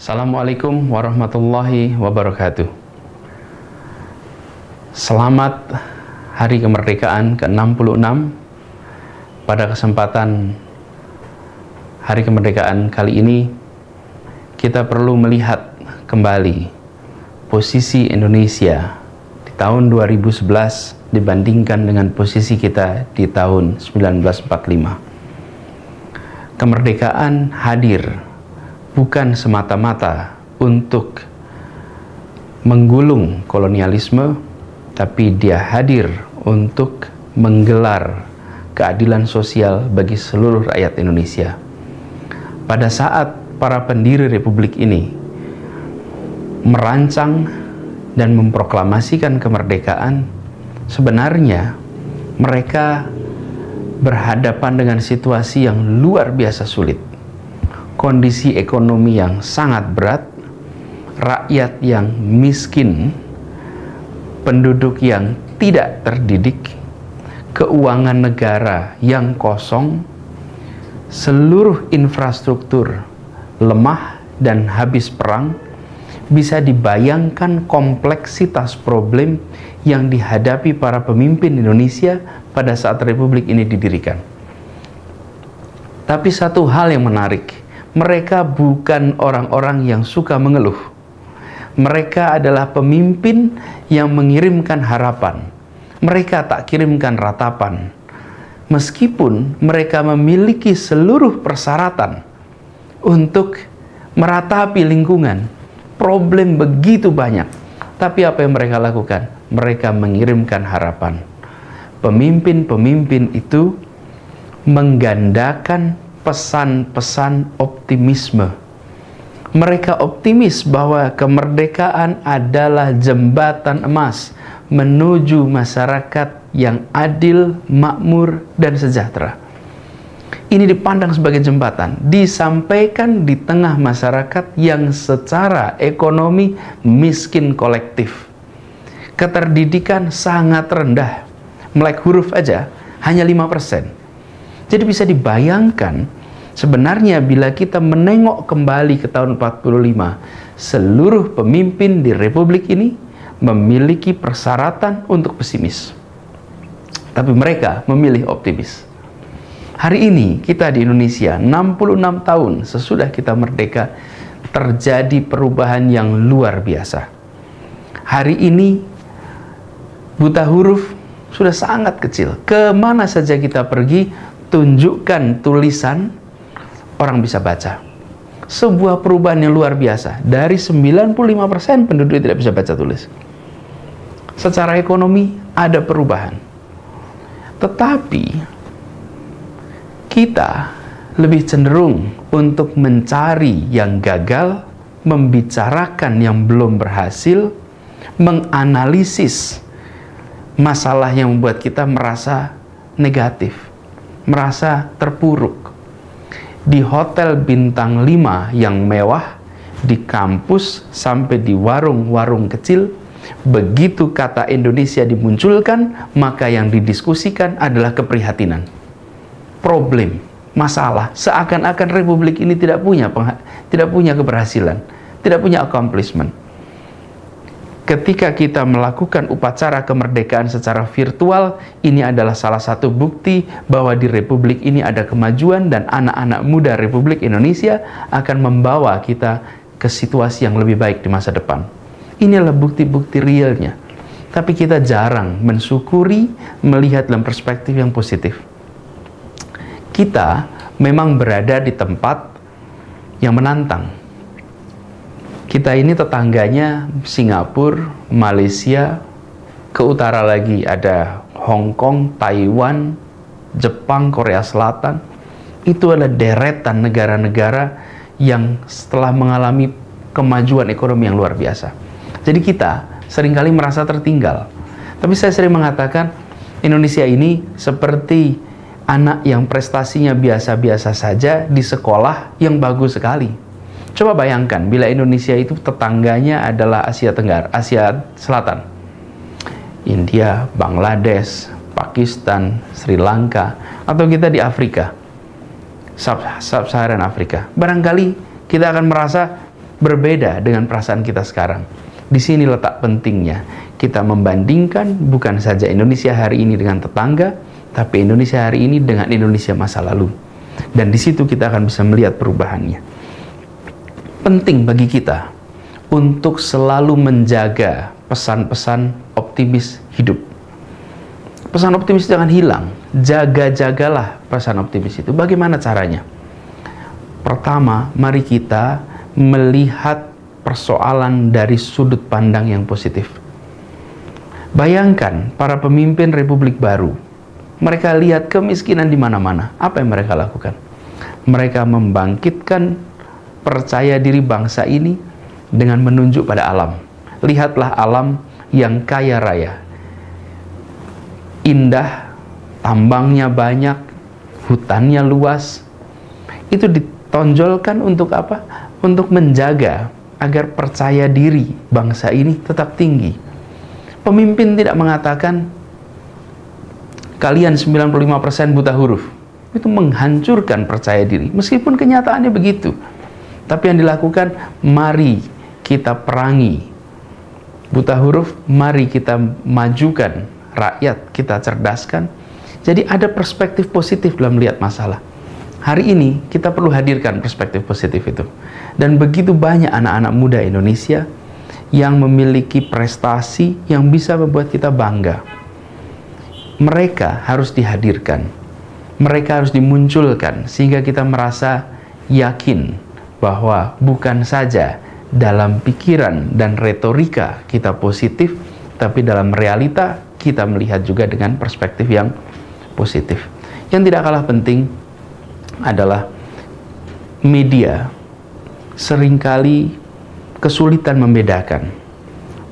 Assalamualaikum warahmatullahi wabarakatuh. Selamat Hari Kemerdekaan ke-66. Pada kesempatan Hari Kemerdekaan kali ini, kita perlu melihat kembali posisi Indonesia di tahun 2011 dibandingkan dengan posisi kita di tahun 1945. Kemerdekaan hadir bukan semata-mata untuk menggulung kolonialisme, tapi dia hadir untuk menggelar keadilan sosial bagi seluruh rakyat Indonesia. Pada saat para pendiri Republik ini merancang dan memproklamasikan kemerdekaan, sebenarnya mereka berhadapan dengan situasi yang luar biasa sulit. Kondisi ekonomi yang sangat berat, rakyat yang miskin, penduduk yang tidak terdidik, keuangan negara yang kosong, seluruh infrastruktur lemah dan habis perang. Bisa dibayangkan kompleksitas problem yang dihadapi para pemimpin Indonesia pada saat Republik ini didirikan. Tapi satu hal yang menarik, mereka bukan orang-orang yang suka mengeluh. Mereka adalah pemimpin yang mengirimkan harapan. Mereka tak kirimkan ratapan. Meskipun mereka memiliki seluruh persyaratan untuk meratapi lingkungan, problem begitu banyak. Tapi apa yang mereka lakukan? Mereka mengirimkan harapan. Pemimpin-pemimpin itu menggandakan pesan-pesan optimisme. Mereka optimis bahwa kemerdekaan adalah jembatan emas menuju masyarakat yang adil, makmur, dan sejahtera. Ini dipandang sebagai jembatan, disampaikan di tengah masyarakat yang secara ekonomi miskin kolektif. Keterdidikan sangat rendah. Melek huruf aja hanya 5%. Jadi bisa dibayangkan, sebenarnya bila kita menengok kembali ke tahun 45, seluruh pemimpin di Republik ini memiliki persyaratan untuk pesimis. Tapi mereka memilih optimis. Hari ini kita di Indonesia, 66 tahun sesudah kita merdeka, terjadi perubahan yang luar biasa. Hari ini buta huruf sudah sangat kecil. Kemana saja kita pergi, tunjukkan tulisan, orang bisa baca. Sebuah perubahan yang luar biasa. Dari 95% penduduk tidak bisa baca tulis. Secara ekonomi ada perubahan. Tetapi kita lebih cenderung untuk mencari yang gagal, membicarakan yang belum berhasil, menganalisis masalah yang membuat kita merasa negatif, merasa terpuruk. Di hotel bintang 5 yang mewah, di kampus, sampai di warung-warung kecil, begitu kata Indonesia dimunculkan, maka yang didiskusikan adalah keprihatinan, problem, masalah. Seakan-akan Republik ini tidak punya keberhasilan, tidak punya accomplishment. Ketika kita melakukan upacara kemerdekaan secara virtual, ini adalah salah satu bukti bahwa di Republik ini ada kemajuan dan anak-anak muda Republik Indonesia akan membawa kita ke situasi yang lebih baik di masa depan. Inilah bukti-bukti realnya. Tapi kita jarang mensyukuri, melihat dalam perspektif yang positif. Kita memang berada di tempat yang menantang. Kita ini tetangganya Singapura, Malaysia, ke utara lagi ada Hong Kong, Taiwan, Jepang, Korea Selatan. Itu adalah deretan negara-negara yang setelah mengalami kemajuan ekonomi yang luar biasa. Jadi kita seringkali merasa tertinggal. Tapi saya sering mengatakan, Indonesia ini seperti anak yang prestasinya biasa-biasa saja di sekolah yang bagus sekali. Coba bayangkan bila Indonesia itu tetangganya adalah Asia Tenggara, Asia Selatan, India, Bangladesh, Pakistan, Sri Lanka, atau kita di Afrika, Sub-Saharan Afrika. Barangkali kita akan merasa berbeda dengan perasaan kita sekarang. Di sini letak pentingnya. Kita membandingkan bukan saja Indonesia hari ini dengan tetangga, tapi Indonesia hari ini dengan Indonesia masa lalu. Dan di situ kita akan bisa melihat perubahannya. Penting bagi kita untuk selalu menjaga pesan-pesan optimis hidup. Pesan optimis jangan hilang. Jaga-jagalah pesan optimis itu. Bagaimana caranya? Pertama, mari kita melihat persoalan dari sudut pandang yang positif. Bayangkan para pemimpin Republik Baru. Mereka lihat kemiskinan di mana-mana. Apa yang mereka lakukan? Mereka membangkitkan percaya diri bangsa ini dengan menunjuk pada alam. Lihatlah alam yang kaya raya. Indah, tambangnya banyak, hutannya luas. Itu ditonjolkan untuk apa? Untuk menjaga agar percaya diri bangsa ini tetap tinggi. Pemimpin tidak mengatakan kalian 95% buta huruf. Itu menghancurkan percaya diri. Meskipun kenyataannya begitu. Tapi yang dilakukan, mari kita perangi buta huruf, mari kita majukan rakyat, kita cerdaskan. Jadi ada perspektif positif dalam melihat masalah. Hari ini kita perlu hadirkan perspektif positif itu. Dan begitu banyak anak-anak muda Indonesia yang memiliki prestasi yang bisa membuat kita bangga. Mereka harus dihadirkan. Mereka harus dimunculkan sehingga kita merasa yakin bahwa bukan saja dalam pikiran dan retorika kita positif, tapi dalam realita kita melihat juga dengan perspektif yang positif. Yang tidak kalah penting adalah media seringkali kesulitan membedakan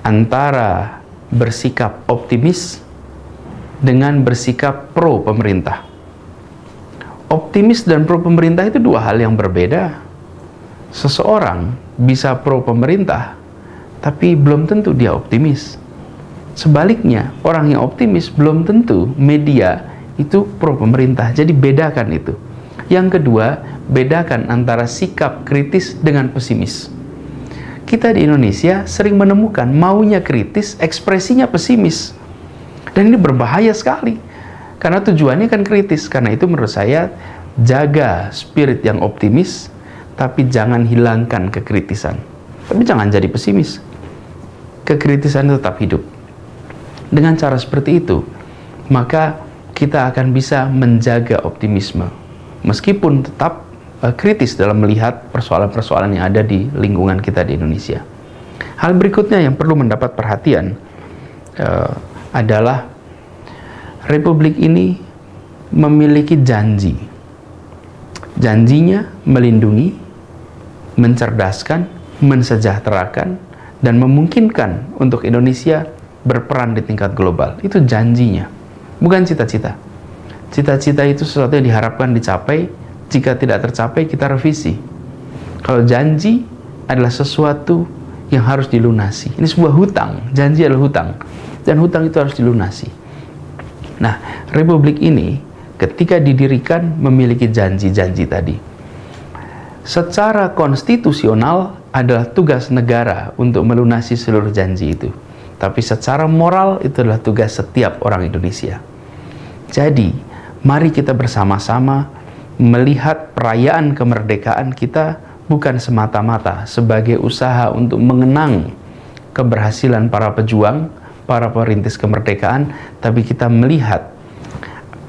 antara bersikap optimis dengan bersikap pro pemerintah. Optimis dan pro pemerintah itu dua hal yang berbeda. Seseorang bisa pro pemerintah, tapi belum tentu dia optimis. Sebaliknya, orang yang optimis belum tentu media itu pro pemerintah. Jadi bedakan itu. Yang kedua, bedakan antara sikap kritis dengan pesimis. Kita di Indonesia sering menemukan maunya kritis, ekspresinya pesimis. Dan ini berbahaya sekali. Karena tujuannya kan kritis. Karena itu menurut saya, jaga spirit yang optimis, tapi jangan hilangkan kekritisan. Tapi jangan jadi pesimis. Kekritisan tetap hidup. Dengan cara seperti itu, maka kita akan bisa menjaga optimisme. Meskipun tetap kritis dalam melihat persoalan-persoalan yang ada di lingkungan kita di Indonesia. Hal berikutnya yang perlu mendapat perhatian adalah Republik ini memiliki janji. Janjinya melindungi, mencerdaskan, mensejahterakan, dan memungkinkan untuk Indonesia berperan di tingkat global. Itu janjinya, bukan cita-cita. Cita-cita itu sesuatu yang diharapkan dicapai. Jika tidak tercapai, kita revisi. Kalau janji adalah sesuatu yang harus dilunasi. Ini sebuah hutang. Janji adalah hutang. Dan hutang itu harus dilunasi. Nah, Republik ini ketika didirikan memiliki janji-janji tadi. Secara konstitusional adalah tugas negara untuk melunasi seluruh janji itu. Tapi secara moral itu adalah tugas setiap orang Indonesia. Jadi, mari kita bersama-sama melihat perayaan kemerdekaan kita bukan semata-mata sebagai usaha untuk mengenang keberhasilan para pejuang, para perintis kemerdekaan, tapi kita melihat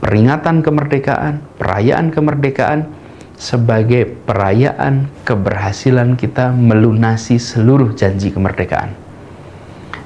peringatan kemerdekaan, perayaan kemerdekaan sebagai perayaan keberhasilan kita melunasi seluruh janji kemerdekaan.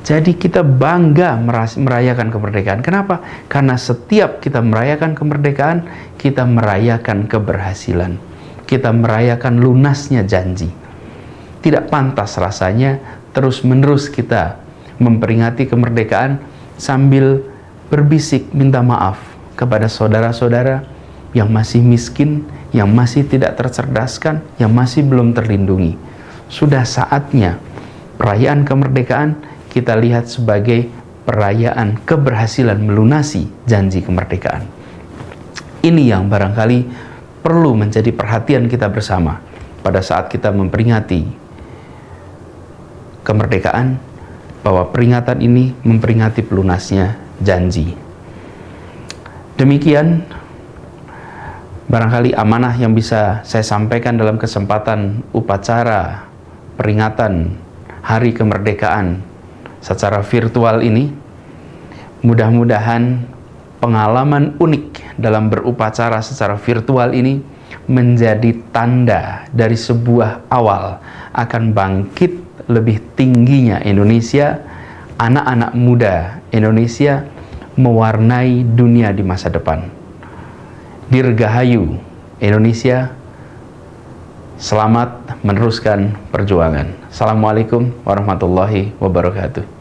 Jadi kita bangga merayakan kemerdekaan. Kenapa? Karena setiap kita merayakan kemerdekaan, kita merayakan keberhasilan. Kita merayakan lunasnya janji. Tidak pantas rasanya terus-menerus kita memperingati kemerdekaan sambil berbisik minta maaf kepada saudara-saudara yang masih miskin, yang masih tidak tercerdaskan, yang masih belum terlindungi. Sudah saatnya perayaan kemerdekaan kita lihat sebagai perayaan keberhasilan melunasi janji kemerdekaan. Ini yang barangkali perlu menjadi perhatian kita bersama pada saat kita memperingati kemerdekaan, bahwa peringatan ini memperingati pelunasnya janji. Demikian barangkali amanah yang bisa saya sampaikan dalam kesempatan upacara peringatan Hari Kemerdekaan secara virtual ini. Mudah-mudahan pengalaman unik dalam berupacara secara virtual ini menjadi tanda dari sebuah awal akan bangkit lebih tingginya Indonesia, anak-anak muda Indonesia mewarnai dunia di masa depan. Dirgahayu Indonesia, selamat meneruskan perjuangan. Assalamualaikum warahmatullahi wabarakatuh.